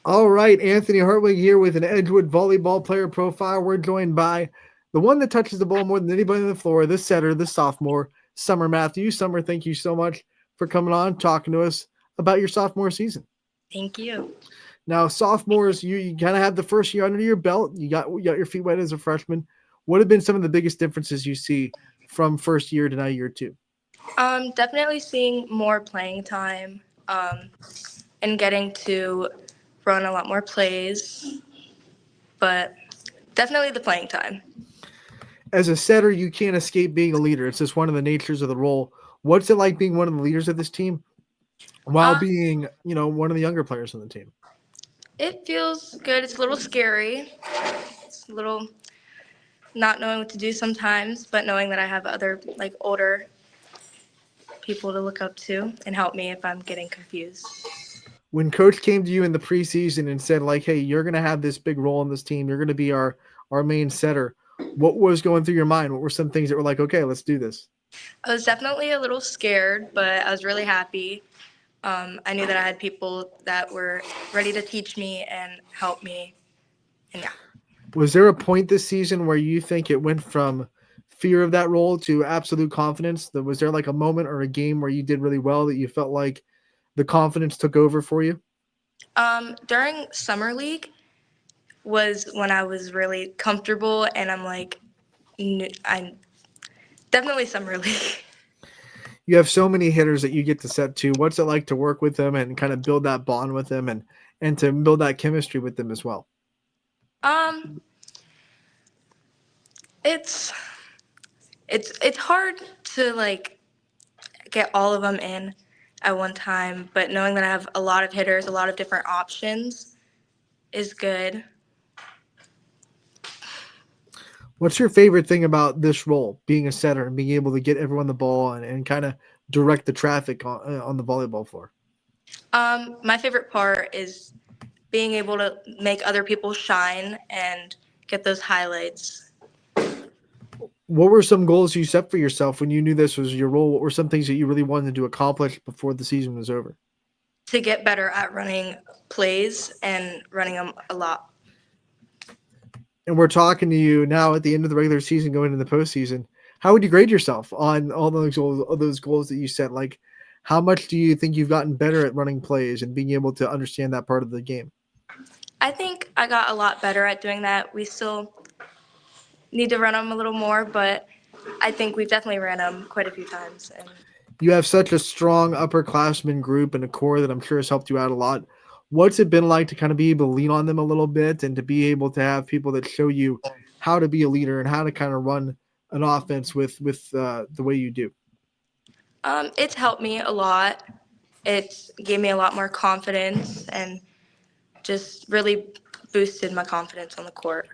All right, Anthony Hartwig here with an Edgewood volleyball player profile. We're joined by the one that touches the ball more than anybody on the floor, the setter, the sophomore, Summer Matthews. Summer, thank you so much for coming on, talking to us about your sophomore season. Thank you. Now, sophomores, you kind of have the first year under your belt. You got your feet wet as a freshman. What have been some of the biggest differences you see from first year to now year two? Definitely seeing more playing time and getting to run a lot more plays, but definitely the playing time. As a setter, you can't escape being a leader. It's just one of the natures of the role. What's it like being one of the leaders of this team while Um, being, one of the younger players on the team? it feels good. It's a little scary. It's a little not knowing what to do sometimes, but knowing that I have other like older people to look up to and help me if I'm getting confused. When coach came to you in the preseason and said, like, hey, you're going to have this big role in this team, you're going to be our main setter, what was going through your mind? What were some things that were like, okay, let's do this? I was definitely a little scared, but I was really happy. I knew that I had people that were ready to teach me and help me, and yeah. Was there a point this season where you think it went from fear of that role to absolute confidence? Was there like a moment or a game where you did really well that you felt like the confidence took over for you? During summer league was when I was really comfortable, and I'm like, I'm definitely summer league. You have so many hitters that you get to set to. What's it like to work with them and kind of build that bond with them and to build that chemistry with them as well? Um, it's it's hard to like get all of them in at one time, but knowing that I have a lot of hitters, a lot of different options is good. What's your favorite thing about this role, being a setter and being able to get everyone the ball and kind of direct the traffic on the volleyball floor? My favorite part is being able to make other people shine and get those highlights. What were some goals you set for yourself when you knew this was your role? What were some things that you really wanted to accomplish before the season was over? To get better at running plays and running them a lot. And we're talking to you now at the end of the regular season, going into the postseason. How would you grade yourself on all those goals that you set? Like, how much do you think you've gotten better at running plays and being able to understand that part of the game? I think I got a lot better at doing that. We still need to run them a little more, but I think we've definitely ran them quite a few times. And You have such a strong upperclassmen group and a core that I'm sure has helped you out a lot. What's it been like to kind of be able to lean on them a little bit and to be able to have people that show you how to be a leader and how to kind of run an offense with the way you do? it's helped me a lot. It's gave me a lot more confidence and just really boosted my confidence on the court.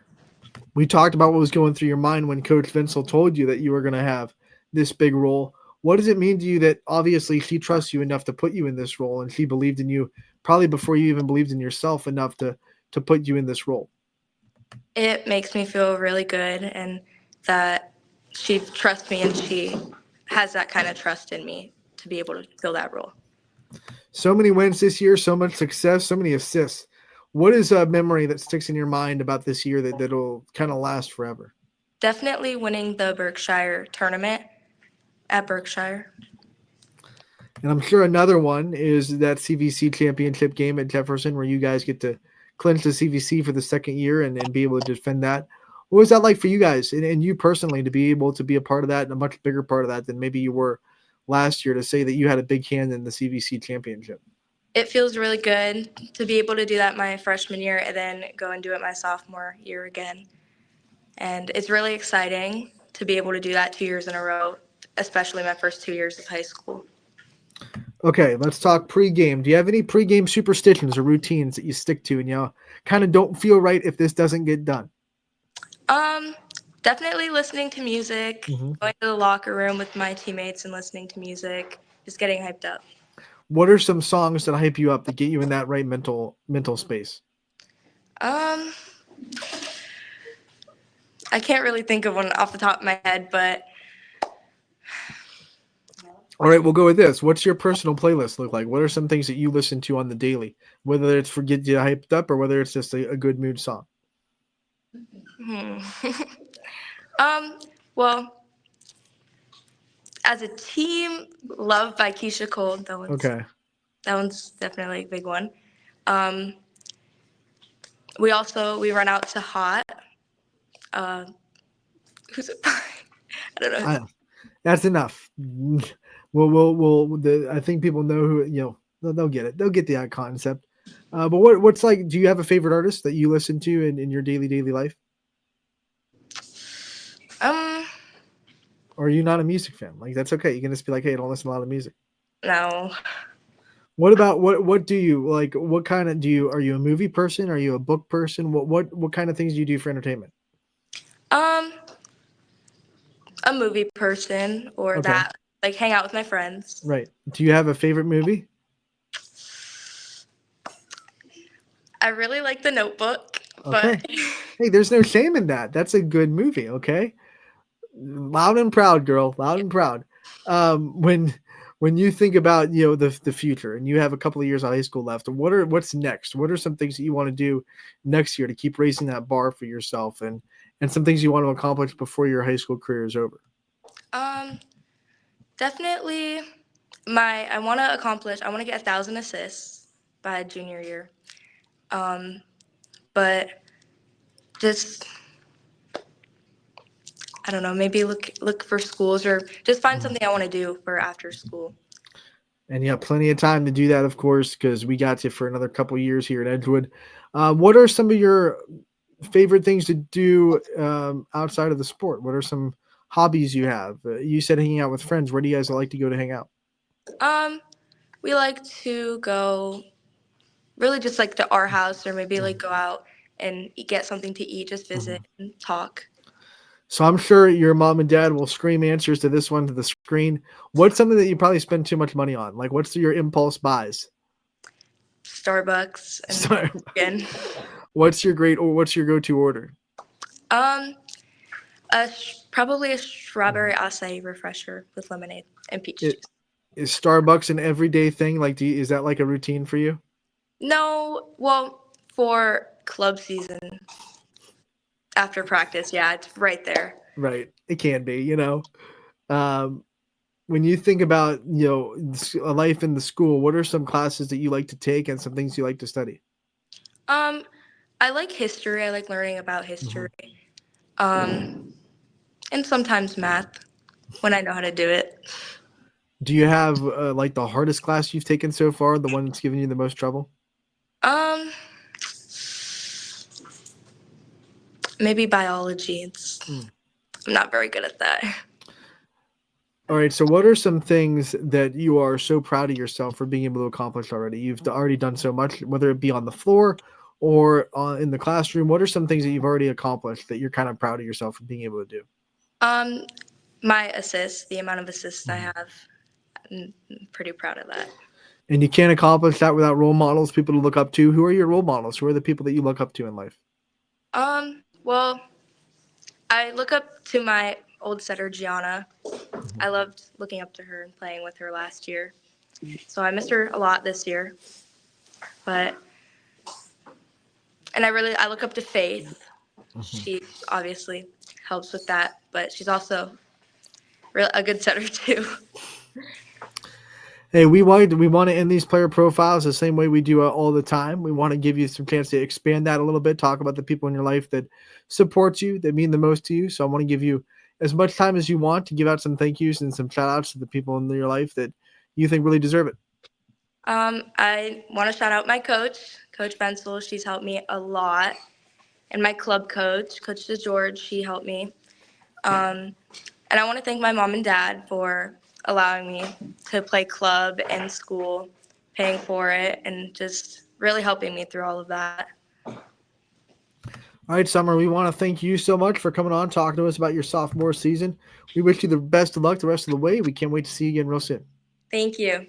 We talked about what was going through your mind when Coach Vincel told you that you were going to have this big role. What does it mean to you that obviously she trusts you enough to put you in this role and she believed in you probably before you even believed in yourself enough to put you in this role? It makes me feel really good and that she trusts me and she has that kind of trust in me to be able to fill that role. So many wins this year, so much success, so many assists. What is a memory that sticks in your mind about this year that'll kind of last forever? Definitely winning the Berkshire tournament at Berkshire. And I'm sure another one is that CVC championship game at Jefferson where you guys get to clinch the CVC for the second year and be able to defend that. What was that like for you guys and you personally to be able to be a part of that and a much bigger part of that than maybe you were last year to say that you had a big hand in the CVC championship? It feels really good to be able to do that my freshman year and then go and do it my sophomore year again. And it's really exciting to be able to do that 2 years in a row, especially my first 2 years of high school. Okay, let's talk pregame. Do you have any pregame superstitions or routines that you stick to and you kind of don't feel right if this doesn't get done? Um, Definitely listening to music, Mhm. going to the locker room with my teammates and listening to music, just getting hyped up. What are some songs that hype you up that get you in that right mental space? Um, I can't really think of one off the top of my head, but All right, we'll go with this. What's your personal playlist look like? What are some things that you listen to on the daily, whether it's for get you hyped up or whether it's just a good mood song? Hmm. um, well, as a team, Love by Keisha Cole. Okay. That one's definitely a big one. Um, we run out to Hot. Uh, who's it by? I don't know. I, that's enough. I think people know who, they'll get it. They'll get the concept. But what's like, do you have a favorite artist that you listen to in your daily life? Um, Or are you not a music fan? Like, that's okay. You can just be like, hey, I don't listen to a lot of music. no. What about what do you like? What kind of are you a movie person? Are you a book person? What kind of things do you do for entertainment? Um, a movie person or Okay. that, like hang out with my friends. Right. Do you have a favorite movie? I really like The Notebook, Okay. but Hey, there's no shame in that. That's a good movie, okay? Loud and proud, girl. Loud and proud. When you think about the future and you have a couple of years of high school left, what's next? What are some things that you want to do next year to keep raising that bar for yourself and some things you want to accomplish before your high school career is over? um, definitely I want to get 1,000 assists by junior year. Um, but just I don't know, maybe look for schools or just find Mhm. something I want to do for after school. And you have plenty of time to do that, of course, because we got you for another couple of years here at Edgewood. What are some of your favorite things to do outside of the sport? What are some hobbies you have? You said hanging out with friends. Where do you guys like to go to hang out? Um, we like to go really just like to our house or maybe like Mhm. go out and get something to eat, just Mhm. visit and talk. So I'm sure your mom and dad will scream answers to this one to the screen. What's something that you probably spend too much money on? Like, what's your impulse buys? Starbucks and Sorry. again. What's your go-to order? Um, probably a strawberry Mhm. acai refresher with lemonade and peach It, juice. is Starbucks an everyday thing? Like, is that like a routine for you? No, well, for club season after practice, yeah, it's right there. Right. It can be. Um, when you think about, a life in the school, what are some classes that you like to take and some things you like to study? Um, I like history. I like learning about Mhm. history. Um, and sometimes math when I know how to do it. Do you have like the hardest class you've taken so far, the one that's given you the most trouble? Um, maybe biology. Mm. I'm not very good at that. All right. So, what are some things that you are so proud of yourself for being able to accomplish already? You've already done so much, whether it be on the floor or in the classroom. What are some things that you've already accomplished that you're kind of proud of yourself for being able to do? Um, my assists, the amount of assists I Mhm. have, I'm pretty proud of that. And you can't accomplish that without role models, people to look up to. Who are your role models? Who are the people that you look up to in life? Well, I look up to my old setter Gianna. I loved looking up to her and playing with her last year. So I missed her a lot this year. But and I look up to Faith. Mhm. She obviously helps with that, but she's also a good setter too. Hey, we want to end these player profiles the same way we do all the time. We want to give you some chance to expand that a little bit, talk about the people in your life that support you, that mean the most to you. So I want to give you as much time as you want to give out some thank yous and some shout outs to the people in your life that you think really deserve it. I want to shout out my coach, Coach Bensel. She's helped me a lot, and my club coach, Coach DeGeorge. She helped me. Um, and I want to thank my mom and dad for allowing me to play club and school, paying for it, and just really helping me through all of that. All right, Summer, we want to thank you so much for coming on, talking to us about your sophomore season. We wish you the best of luck the rest of the way. We can't wait to see you again real soon. Thank you.